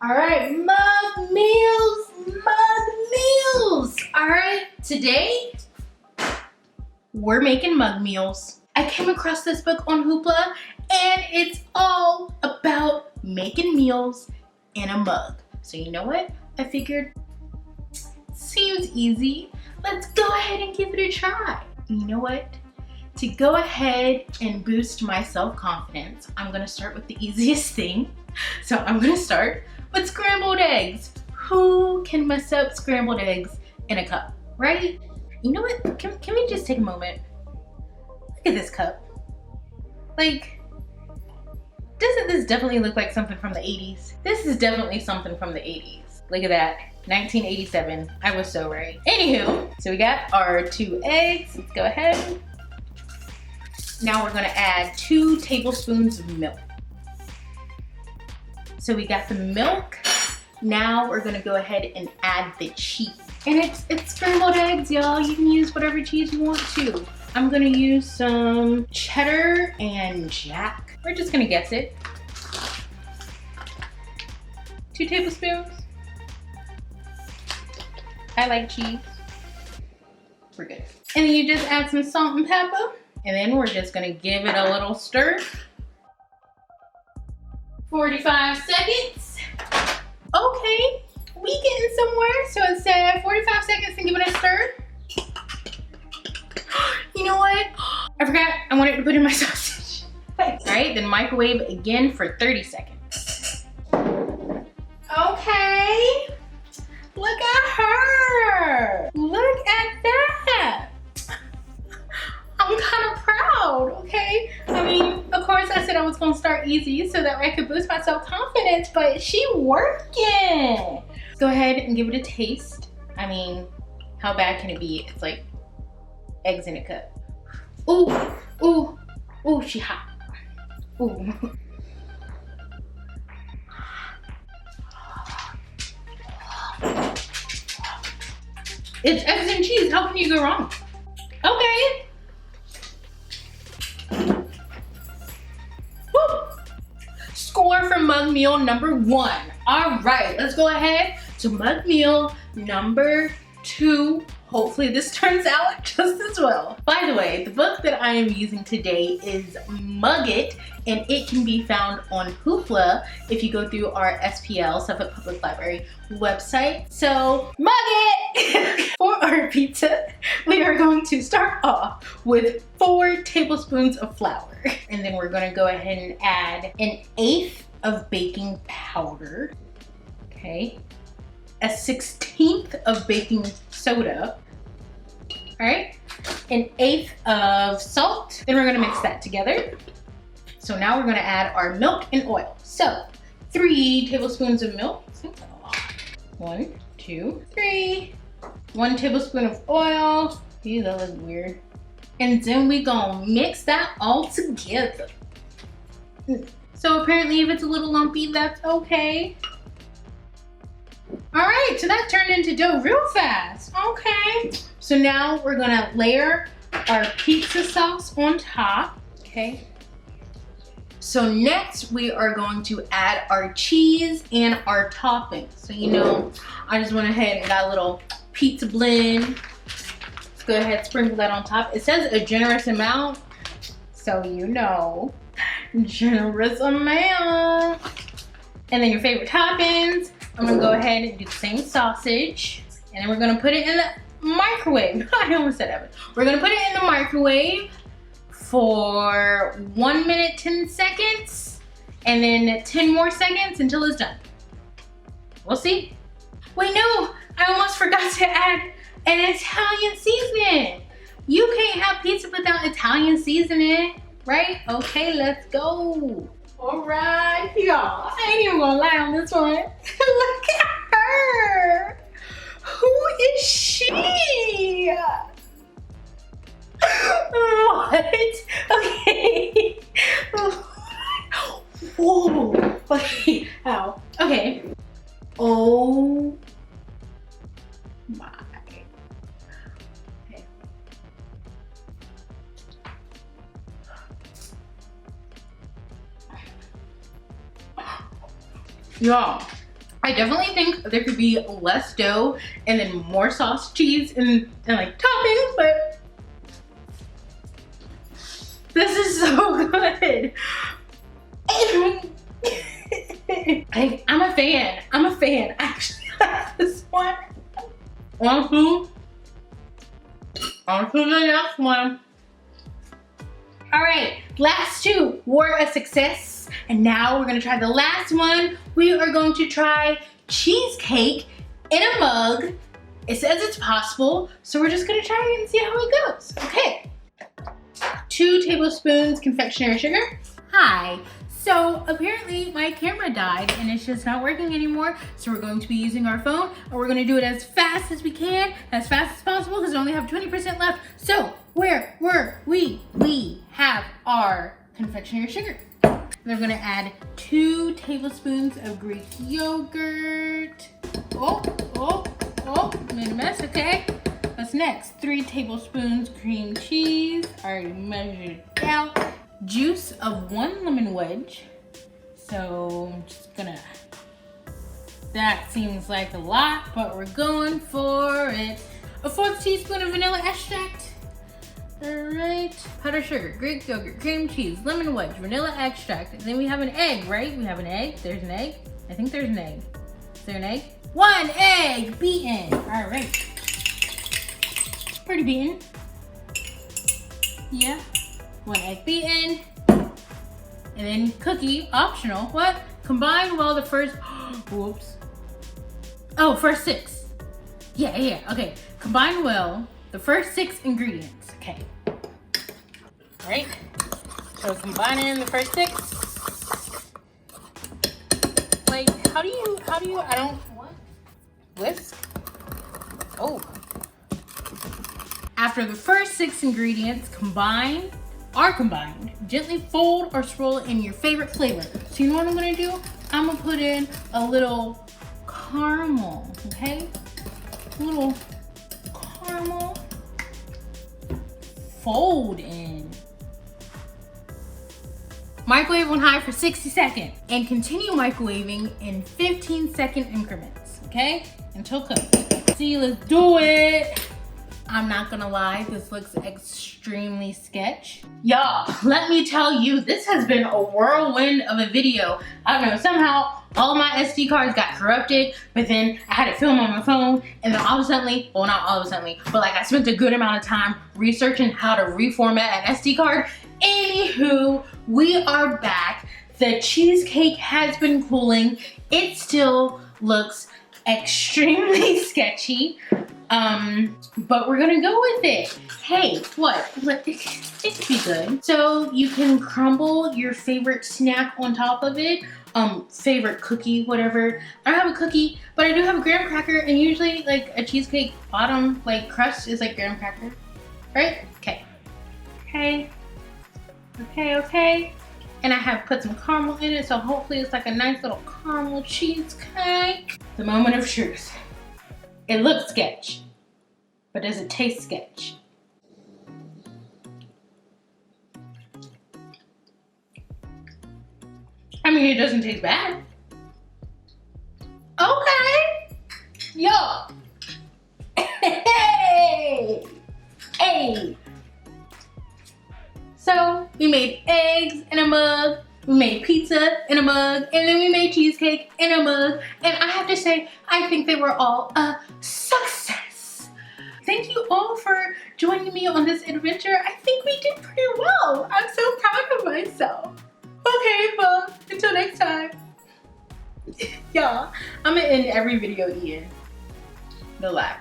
All right, mug meals, mug meals. All right, today we're making mug meals. I came across this book on Hoopla and it's all about making meals in a mug. So you know what? I figured, seems easy. Let's go ahead and give it a try. And you know what? To go ahead and boost my self-confidence, I'm gonna start with the easiest thing. So I'm gonna start with scrambled eggs. Who can mess up scrambled eggs in a cup, right? You know what? Can we just take a moment? Look at this cup. Like, doesn't this definitely look like something from the 80s? This is definitely something from the 80s. Look at that, 1987. I was so right. Anywho, so we got our 2 eggs. Let's go ahead. Now we're gonna add 2 tablespoons of milk. So we got the milk. Now we're gonna go ahead and add the cheese. And it's scrambled eggs, y'all. You can use whatever cheese you want to. I'm gonna use some cheddar and jack. We're just gonna guess it. 2 tablespoons. I like cheese. We're good. And then you just add some salt and pepper. And then we're just gonna give it a little stir. 45 seconds. Okay, we getting somewhere. So it said 45 seconds and give it a stir. You know what? I forgot I wanted to put in my sausage. All right, then microwave again for 30 seconds. Okay, look at her. Look at that. I'm kind of proud, okay? I mean, of course I said I was gonna start easy so that way I could boost my self-confidence, but she working. Let's go ahead and give it a taste. I mean, how bad can it be? It's like eggs in a cup. Ooh, ooh, ooh, she hot. Ooh. It's eggs and cheese, how can you go wrong? Okay. Score for mug meal number 1. All right, let's go ahead to mug meal number 2. Hopefully this turns out just as well. By the way, the book that I am using today is Mug It, and it can be found on Hoopla if you go through our SPL, Suffolk Public Library website. So, mug it! For our pizza, we are going to start off with 4 tablespoons of flour. And then we're gonna go ahead and add 1/8 of baking powder. Okay. 1/16 of baking soda. All right, 1/8 of salt. Then we're gonna mix that together. So now we're gonna add our milk and oil. So 3 tablespoons of milk. 1, 2, 3. 1 tablespoon of oil. Ew, that looks weird. And then we gonna mix that all together. So apparently if it's a little lumpy, that's okay. All right, so that turned into dough real fast. Okay. So now we're gonna layer our pizza sauce on top, okay? So next we are going to add our cheese and our toppings. So you know, I just went ahead and got a little pizza blend. Let's go ahead and sprinkle that on top. It says a generous amount, so you know, generous amount. And then your favorite toppings. I'm gonna go ahead and do the same sausage. And then we're gonna put it in the microwave. I almost said that. We're gonna put it in the microwave for 1 minute, 10 seconds. And then 10 more seconds until it's done. We'll see. Wait, no, I almost forgot to add an Italian seasoning. You can't have pizza without Italian seasoning, right? Okay, let's go. All right, y'all. I ain't even gonna lie on this one. Look at her. Who is she? What? Okay. Whoa. Okay. Ow. Okay. Oh my. Okay. Y'all, I definitely think there could be less dough and then more sauce, cheese, and like toppings, but this is so good. I'm a fan. I'm a fan. I actually like this one. On to the next one. All right, last two were a success. And now we're gonna try the last one. We are going to try cheesecake in a mug. It says it's possible, so we're just gonna try it and see how it goes. Okay. 2 tablespoons confectionery sugar. Hi. So apparently my camera died and it's just not working anymore. So we're going to be using our phone and we're gonna do it as fast as we can, as fast as possible, because we only have 20% left. So where were we? We have our confectionery sugar. We're gonna add 2 tablespoons of Greek yogurt. Oh, made a mess, okay. What's next? 3 tablespoons cream cheese, already measured out. Juice of 1 lemon wedge. So I'm just gonna, that seems like a lot, but we're going for it. A 1/4 teaspoon of vanilla extract. All right, powdered sugar, Greek yogurt, cream cheese, lemon wedge, vanilla extract. And then we have an egg, right? We have an egg, there's an egg. I think there's an egg. Is there an egg? 1 egg beaten. All right. Pretty beaten. Yeah. 1 egg beaten. And then cookie, optional. What? Combine well the first, whoops. Oh, first 6. Yeah, okay. Combine well the first 6 ingredients. Okay. All right. So combining the first 6. Like, how do you, I don't, what? Whisk? Oh. After the first 6 ingredients are combined, gently fold or swirl in your favorite flavor. So you know what I'm gonna do? I'm gonna put in a little caramel, okay? A little caramel. Fold in. Microwave on high for 60 seconds and continue microwaving in 15-second increments, okay? Until cooked. See, let's do it. I'm not gonna lie, this looks extremely sketch. Y'all, let me tell you, this has been a whirlwind of a video. I don't know, somehow all my SD cards got corrupted, but then I had to film on my phone, and then all of a sudden, well, not all of a sudden, but like I spent a good amount of time researching how to reformat an SD card. Anywho, we are back. The cheesecake has been cooling. It still looks extremely sketchy. But we're gonna go with it. Hey, what? It could be good. So you can crumble your favorite snack on top of it. Favorite cookie, whatever. I don't have a cookie, but I do have a graham cracker, and usually like a cheesecake bottom, like crust is like graham cracker, right? Okay. And I have put some caramel in it, so hopefully it's like a nice little caramel cheesecake. The moment of truth. It looks sketch, but does it taste sketch? I mean, it doesn't taste bad. Okay. Yo. Hey. So we made eggs in a mug, we made pizza in a mug, and then we made cheesecake in a mug. And I have to say, I think they were all a success. Thank you all for joining me on this adventure. I think we did pretty well. I'm so proud of myself. Okay, well, until next time. Y'all, I'm gonna end every video eating the laugh.